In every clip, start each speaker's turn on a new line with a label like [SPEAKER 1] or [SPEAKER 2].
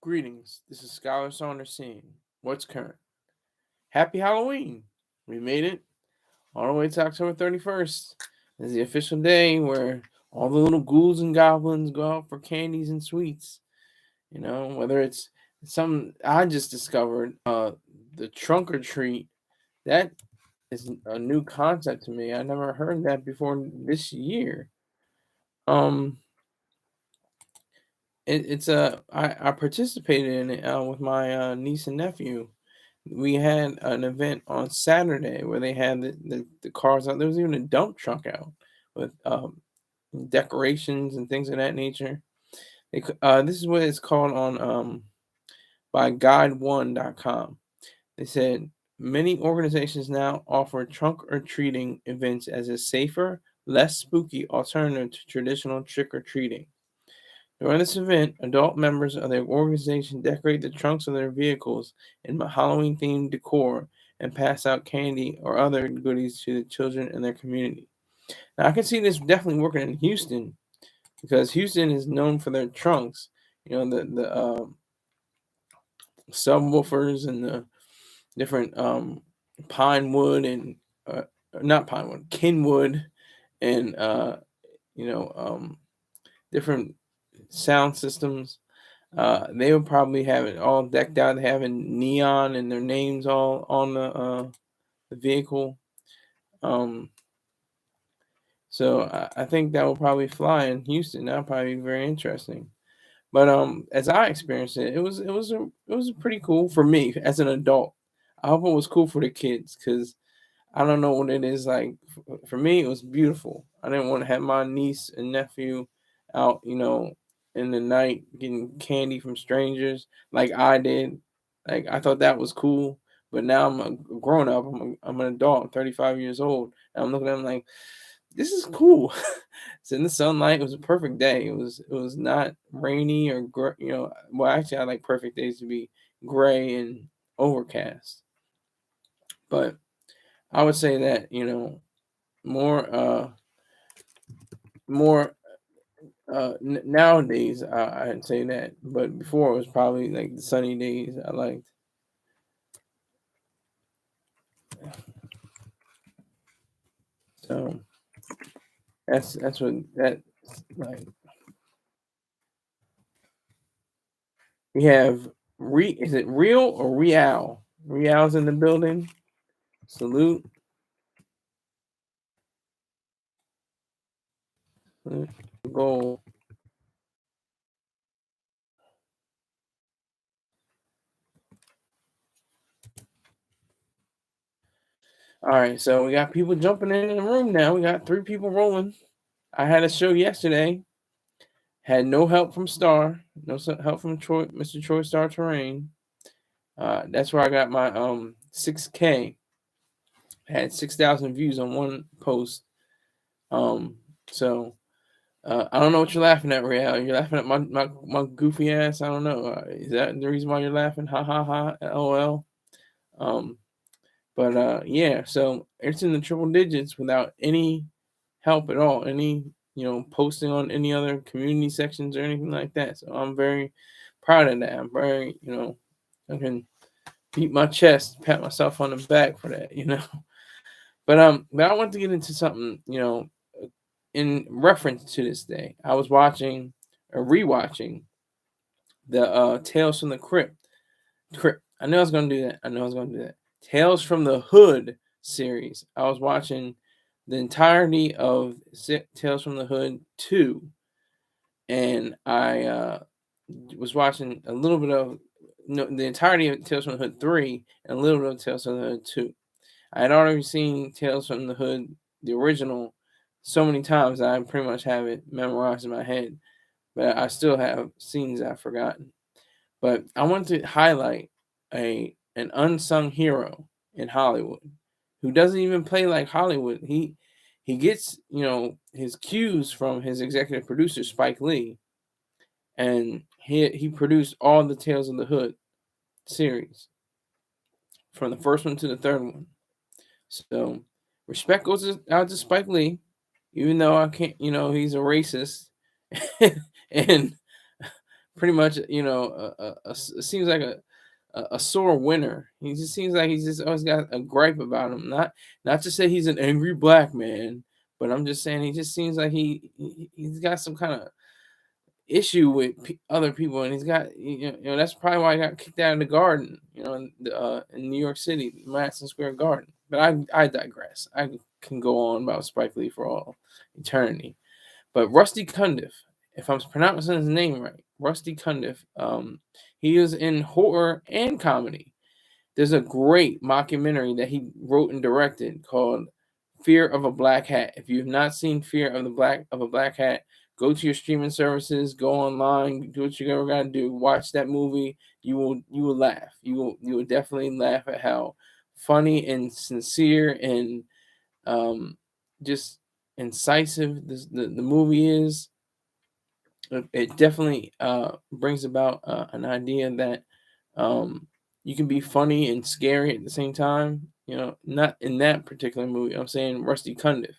[SPEAKER 1] Greetings. This is Scholar Saunders saying, what's current? Happy Halloween! We made it all the way to October 31st. It's the official day where all the little ghouls and goblins go out for candies and sweets. Whether it's something I just discovered, the trunk or treat, that is a new concept to me. I never heard that before this year. Um, I participated in it with my niece and nephew. We had an event on Saturday where they had the cars out. There was even a dump truck out with decorations and things of that nature. This is what it's called on by guide1.com. They said many organizations now offer trunk or treating events as a safer, less spooky alternative to traditional trick or treating. During this event, adult members of the organization decorate the trunks of their vehicles in Halloween-themed decor and pass out candy or other goodies to the children in their community. Now, I can see this definitely working in Houston because Houston is known for their trunks. The subwoofers and the different pine wood and not pine wood, kenwood, and different sound systems. They would probably have it all decked out, having neon and their names all on the vehicle. So I think that will probably fly in Houston. That'll probably be very interesting. But as I experienced it, it was pretty cool for me as an adult. I hope it was cool for the kids because I don't know what it is like. For me, it was beautiful. I didn't want to have my niece and nephew out, in the night getting candy from strangers like I did. Like I thought that was cool, but now I'm a grown up. I'm an adult. I'm 35 years old, and I'm looking at them like, this is cool. It's in the sunlight. It was a perfect day. It was not rainy or well, actually, I like perfect days to be gray and overcast. But I would say that more more nowadays I'd say that, but before it was probably like the sunny days I liked. So that's what that like. We have is it real or real? Real's in the building. Salute. Goal. All right, so we got people jumping in the room now. We got 3 people rolling. I had a show yesterday. Had no help from Star, no help from Troy, Mr. Troy Star Terrain. That's where I got my 6K. Had 6,000 views on one post. So I don't know what you're laughing at, Real. You're laughing at my goofy ass. I don't know. Is that the reason why you're laughing? Ha ha ha. LOL. But yeah. So it's in the triple digits without any help at all. Any posting on any other community sections or anything like that. So I'm very proud of that. I'm very I can beat my chest, pat myself on the back for that. But I want to get into something, in reference to this day. I was watching or rewatching the Tales from the Crypt. I knew I was gonna do that. Tales from the Hood series. I was watching the entirety of Tales from the Hood 2, and I was watching a little bit of the entirety of Tales from the Hood 3 and a little bit of Tales from the Hood 2. I had already seen Tales from the Hood, the original, so many times I pretty much have it memorized in my head, but I still have scenes I've forgotten. But I want to highlight an unsung hero in Hollywood who doesn't even play like Hollywood. He gets his cues from his executive producer Spike Lee, and he produced all the Tales of the Hood series from the first one to the third one. So respect goes out to Spike Lee, even though I can't, he's a racist, and pretty much, it seems like a sore winner. He just seems like he's just always got a gripe about him. Not to say he's an angry black man, but I'm just saying he just seems like he's got some kind of issue with other people, and he's got that's probably why he got kicked out of the Garden, in New York City, Madison Square Garden. But I digress. I can go on about Spike Lee for all eternity. But Rusty Cundieff, if I'm pronouncing his name right, Rusty Cundieff, he is in horror and comedy. There's a great mockumentary that he wrote and directed called Fear of a Black Hat. If you've not seen Fear of a Black Hat, go to your streaming services, go online, do what you ever gotta do. Watch that movie. You will laugh. You will definitely laugh at how funny and sincere and just incisive the movie is. It definitely brings about an idea that you can be funny and scary at the same time. Not in that particular movie. I'm saying Rusty Cundieff.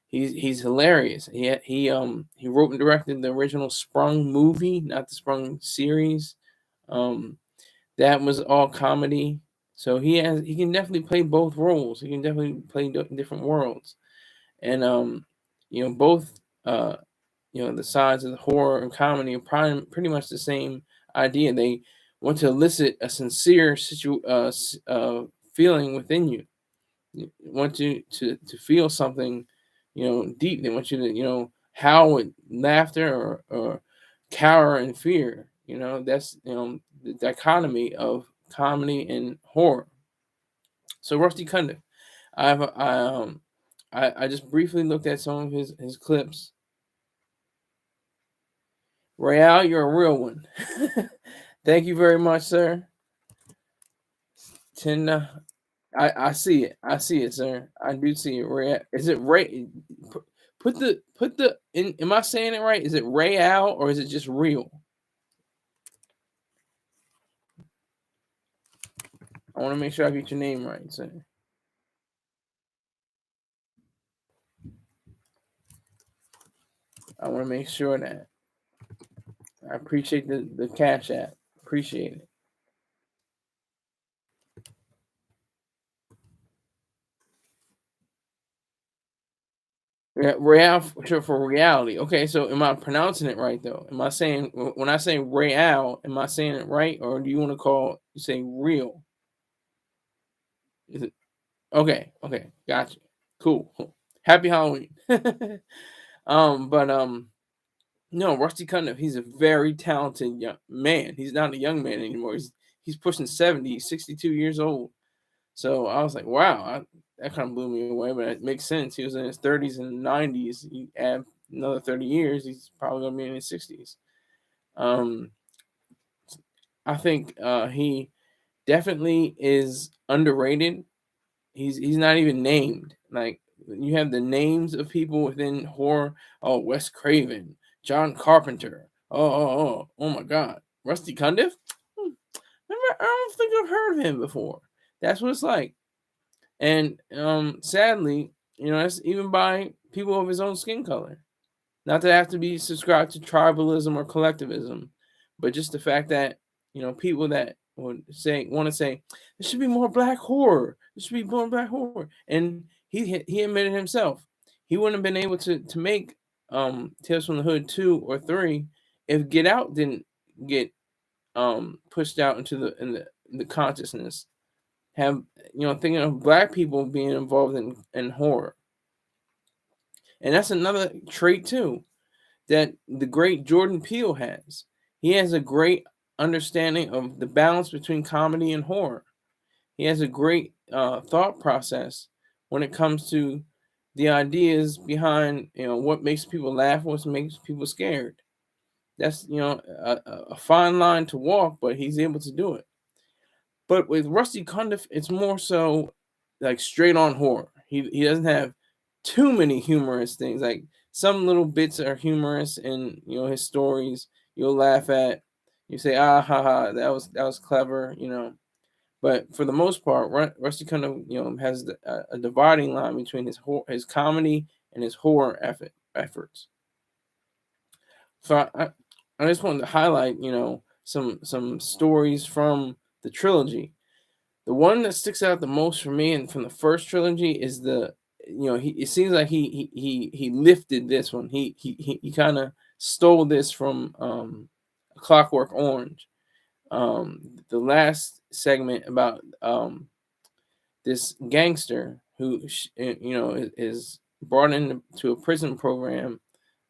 [SPEAKER 1] He's hilarious. He wrote and directed the original Sprung movie, not the Sprung series. That was all comedy. So he can definitely play both roles. He can definitely play different worlds, and both the sides of the horror and comedy are pretty much the same idea. They want to elicit a sincere feeling within you. They want you to feel something, deep. They want you to, howl with laughter or cower in fear. That's the dichotomy of comedy and horror. So Rusty Cundieff, I just briefly looked at some of his clips. Royale, you're a real one. Thank you very much, sir. I see it. I see it, sir. I do see it. Royale. Is it Ray? Put the in. Am I saying it right? Is it Royale or is it just real? I want to make sure I get your name right, sir. I want to make sure that. I appreciate the cash app. Appreciate it. Yeah, Real for reality. Okay, so am I pronouncing it right though? Am I saying when I say Real, am I saying it right, or do you want to say real? Is it okay? Okay, gotcha. Cool. Happy Halloween. But no, Rusty Cundiff, he's a very talented young man. He's not a young man anymore. He's pushing 70, he's 62 years old. So I was like, wow, that kind of blew me away, but it makes sense. He was in his 30s and 90s. You add another 30 years, he's probably going to be in his 60s. I think he definitely is underrated. He's not even named. Like, you have the names of people within horror. Oh, Wes Craven, John Carpenter. Oh my God, Rusty Cundiff. I don't think I've heard of him before. That's what it's like. And sadly, that's even by people of his own skin color. Not that I have to be subscribed to tribalism or collectivism, but just the fact that people that want to say there should be more black horror. There should be more black horror, and he admitted himself he wouldn't have been able to make Tales from the Hood 2 or 3 if Get Out didn't get pushed out into the consciousness. Have thinking of black people being involved in horror, and that's another trait too that the great Jordan Peele has. He has a great understanding of the balance between comedy and horror. He has a great thought process when it comes to the ideas behind what makes people laugh, what makes people scared. That's a fine line to walk, but he's able to do it. But with Rusty Cundiff, it's more so like straight on horror. He doesn't have too many humorous things. Like, some little bits are humorous in his stories. You'll laugh at. You say, ah ha ha, that was clever. But for the most part, Rusty Cundiff has a dividing line between his comedy and his horror efforts. So I just wanted to highlight, some stories from the trilogy. The one that sticks out the most for me and from the first trilogy is it seems like he lifted this one. He kind of stole this from Clockwork Orange. The last segment about this gangster who is brought into a prison program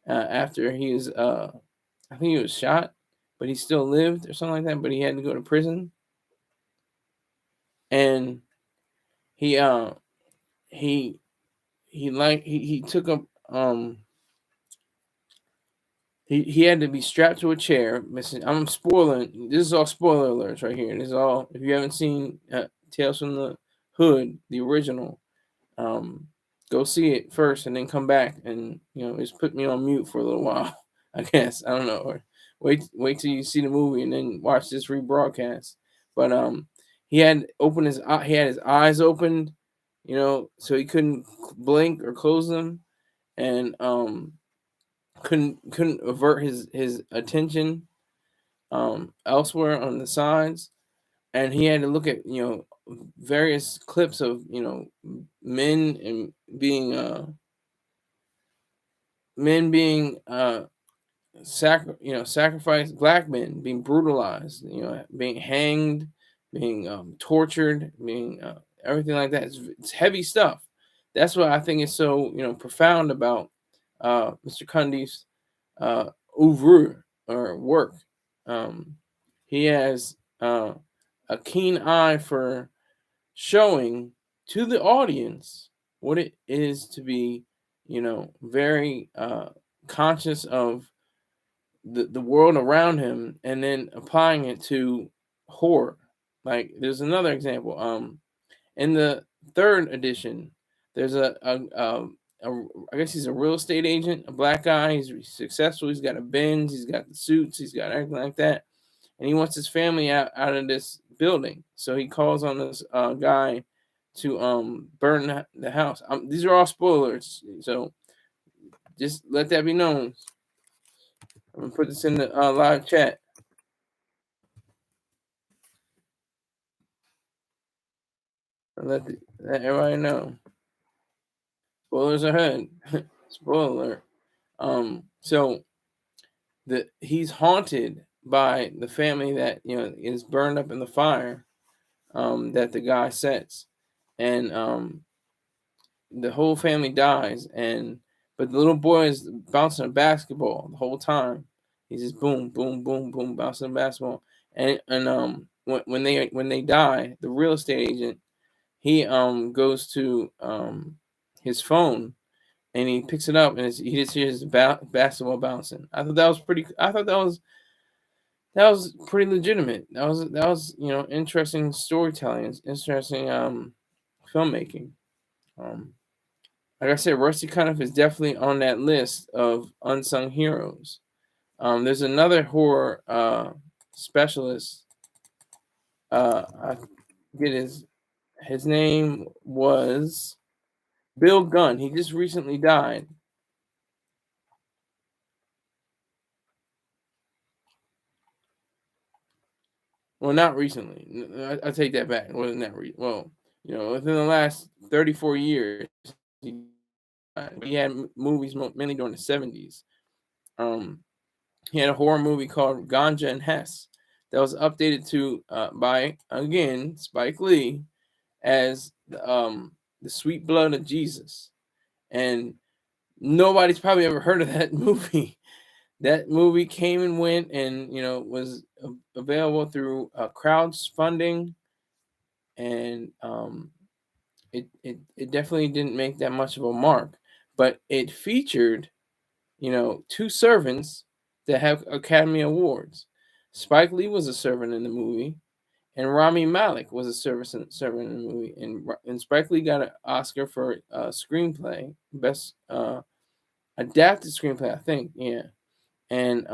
[SPEAKER 1] after he was I think he was shot, but he still lived or something like that. But he had to go to prison, and he he he took up he had to be strapped to a chair. Listen, I'm spoiling. This is all spoiler alerts right here. This is all. If you haven't seen Tales from the Hood, the original, um, go see it first and then come back and just put me on mute for a little while. I guess I don't know. Or wait till you see the movie and then watch this rebroadcast. But he had his eyes opened, so he couldn't blink or close them, and couldn't avert his attention elsewhere on the sides, and he had to look at various clips of men and being men being sacrificed, black men being brutalized, being hanged, being tortured, being everything like that. It's heavy stuff. That's what I think is so profound about Mr. Cundieff's oeuvre or work. Um, he has a keen eye for showing to the audience what it is to be, very conscious of the world around him and then applying it to horror. Like there's another example. In the third edition, there's a I guess he's a real estate agent, a black guy. He's successful. He's got a Benz. He's got the suits. He's got everything like that, and he wants his family out of this building. So he calls on this guy to burn the house. These are all spoilers, so just let that be known. I'm gonna put this in the live chat. And let everybody know. Spoilers ahead. Spoiler alert. So he's haunted by the family that is burned up in the fire that the guy sets, and the whole family dies, and but the little boy is bouncing a basketball the whole time. He's just boom, boom, boom, boom, bouncing a basketball, and when they die, the real estate agent he goes to his phone and he picks it up and he just hears basketball bouncing. I thought that was pretty. I thought that was pretty legitimate. That was interesting storytelling, interesting filmmaking. Um, like I said, Rusty Cundiff is definitely on that list of unsung heroes. There's another horror specialist. I forget his name was Bill Gunn. He just recently died. Well, not recently. I take that back. It wasn't that well, within the last 34 years, he had movies mainly during the 70s. Um, he had a horror movie called Ganja and Hess that was updated to by again Spike Lee as the Sweet Blood of Jesus, and nobody's probably ever heard of that movie. That movie came and went, and was available through crowdfunding, and it definitely didn't make that much of a mark, but it featured two servants that have Academy Awards. Spike Lee was a servant in the movie, and Rami Malek was a servant in the movie, and Spike Lee got an Oscar for screenplay, best adapted screenplay, I think, yeah, and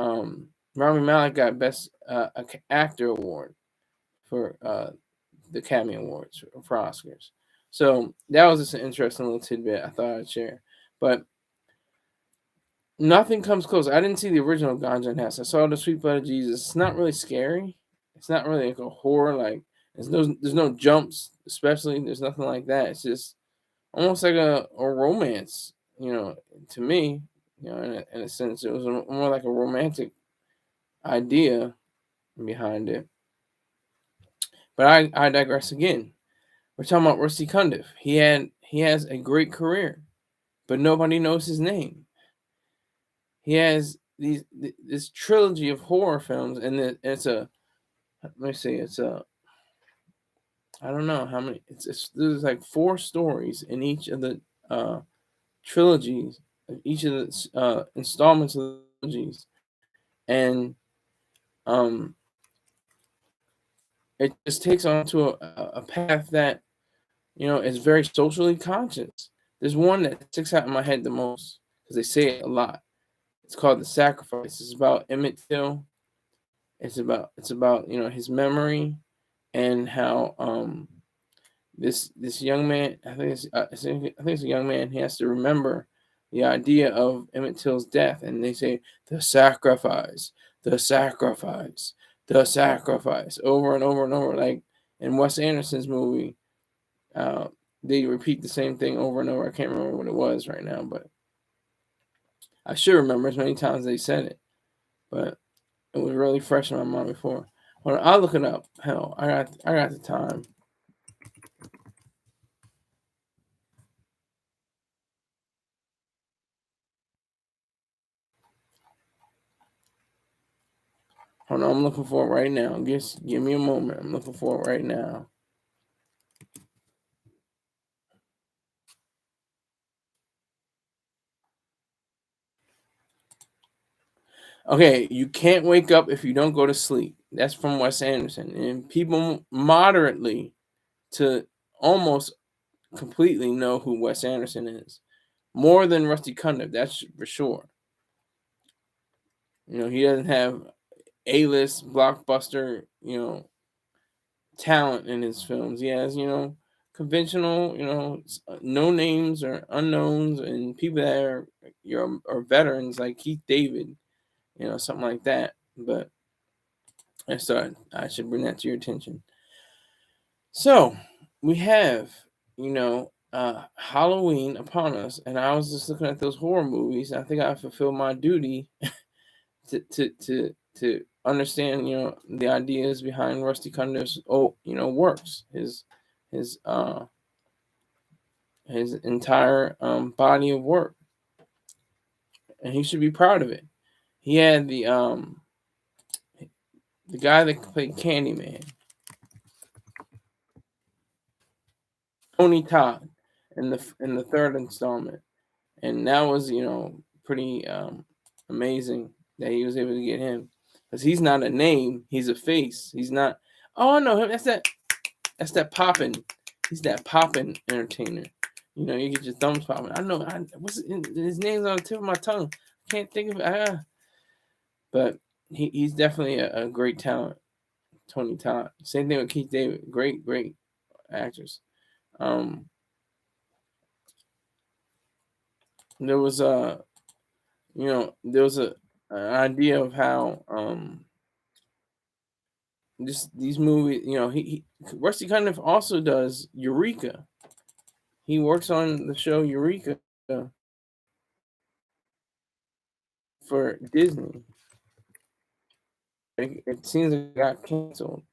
[SPEAKER 1] Rami Malek got best actor award for the Academy Awards for Oscars. So that was just an interesting little tidbit I thought I'd share. But Nothing comes close. I didn't see the original Ganja and House. I saw the Sweet Blood of Jesus. It's not really scary. It's not really like a horror. Like there's no jumps, especially. There's nothing like that. It's just almost like a romance. To me, in a sense, it was more like a romantic idea behind it. But I digress again. We're talking about Rusty Cundieff. He has a great career, but nobody knows his name. He has this trilogy of horror films, and it's a let me see, it's a I don't know how many. There's like four stories in each of the trilogies, each of the installments of the trilogies, and um, it just takes on to a path that is very socially conscious. There's one that sticks out in my head the most because they say it a lot. It's called The Sacrifice. It's about Emmett Till. It's about his memory and how this young man, I think it's a young man, he has to remember the idea of Emmett Till's death, and they say the sacrifice, the sacrifice, the sacrifice over and over and over, like in Wes Anderson's movie. uh, they repeat the same thing over and over. I can't remember what it was right now, but I should remember as many times they said it, but it was really fresh in my mind before. Hold on, I'll look it up. Hell, I got the time. Hold on, I'm looking for it right now. Just give me a moment. I'm looking for it right now. Okay, you can't wake up if you don't go to sleep. That's from Wes Anderson. And people moderately to almost completely know who Wes Anderson is. More than Rusty Cundieff, that's for sure. He doesn't have A-list blockbuster, talent in his films. He has, conventional, no names or unknowns, and people that are veterans like Keith David, something like that. But I thought I should bring that to your attention. So we have, Halloween upon us, and I was just looking at those horror movies. I think I fulfilled my duty to understand the ideas behind Rusty Cundieff's works, his entire body of work, and he should be proud of it. He had the guy that played Candyman, Tony Todd, in the third installment, and that was pretty amazing that he was able to get him, because he's not a name, he's a face. He's not. Oh, I know him. That's that poppin'. He's that poppin' entertainer. You get your thumbs popping. I know. His name's on the tip of my tongue. Can't think of it. But he's definitely a great talent. Tony Todd. Same thing with Keith David. Great actors. Um, there was an idea of how these movies. He Rusty Cundiff also does Eureka. He works on the show Eureka for Disney. It seems like it got canceled.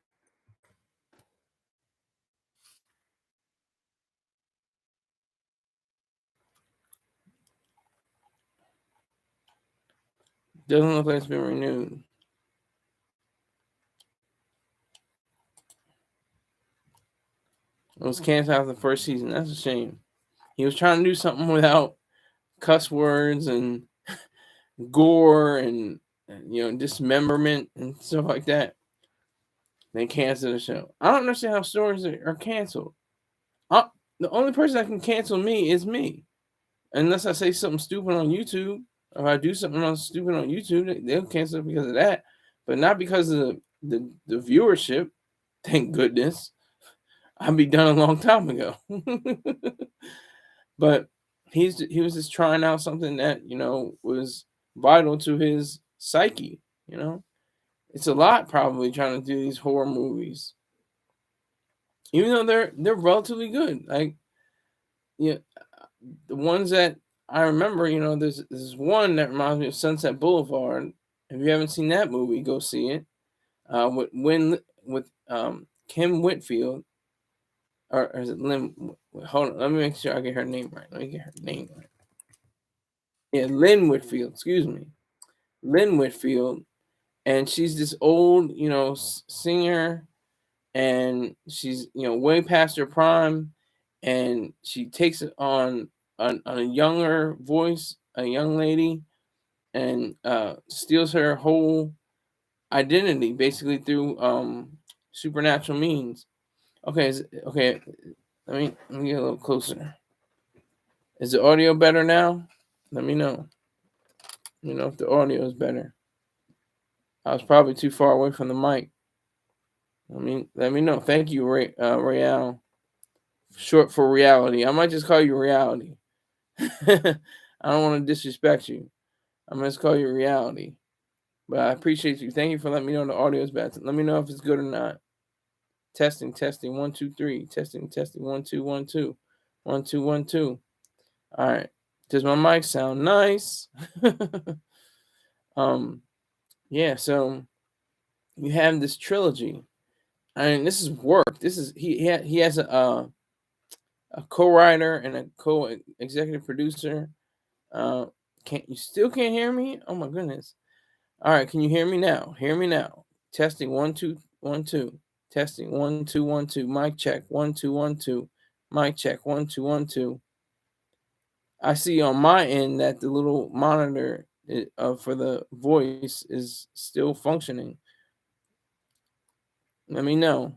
[SPEAKER 1] Doesn't look like it's been renewed. It was canceled after the first season. That's a shame. He was trying to do something without cuss words and gore and dismemberment and stuff like that. They canceled the show. I don't understand how stories are canceled. The only person that can cancel me is me, unless I say something stupid on YouTube. If I do something stupid on YouTube, they'll cancel it because of that, but not because of the viewership. Thank goodness. I'd be done a long time ago. But he was just trying out something that was vital to his psyche. It's a lot probably trying to do these horror movies, even though they're relatively good. Like, yeah, the ones that I remember, there's one that reminds me of Sunset Boulevard. If you haven't seen that movie, go see it. With Kim Whitfield, or is it Lynn? Hold on, let me make sure I get her name right. Let me get her name right. Yeah, Lynn Whitfield. Excuse me, Lynn Whitfield, and she's this old, singer, and she's way past her prime, and she takes it on a younger voice, a young lady, and steals her whole identity basically through supernatural means. Okay, okay. Let me get a little closer. Is the audio better now? Let me know. If the audio is better. I was probably too far away from the mic. Let me know. Thank you, Real. Short for reality. I might just call you reality. I don't want to disrespect you. I'm gonna just call you reality. But I appreciate you. Thank you for letting me know the audio is bad. Let me know if it's good or not. Testing, testing, 1 2 3. Testing, testing, 1 2 1 2. 1 2 1 2. All right. Does my mic sound nice? Yeah, so you have this trilogy. I mean, this is work. This is he has a co-writer and a co-executive producer. Can't you still can't hear me? Oh my goodness. All right, can you hear me now? Hear me now. Testing 1 2 1 2. Testing 1 2 1 2. Mic check 1 2 1 2. Mic check 1 2 1 2. I see on my end that the little monitor for the voice is still functioning. Let me know.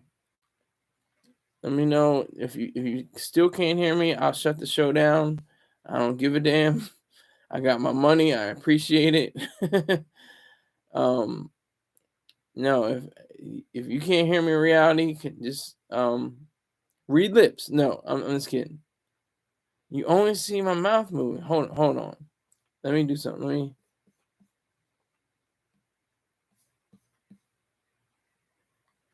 [SPEAKER 1] Let me know if you still can't hear me. I'll shut the show down. I don't give a damn. I got my money. I appreciate it. um, no, if you can't hear me in reality, you can just read lips. No, I'm just kidding. You only see my mouth moving. Hold on. Let me do something.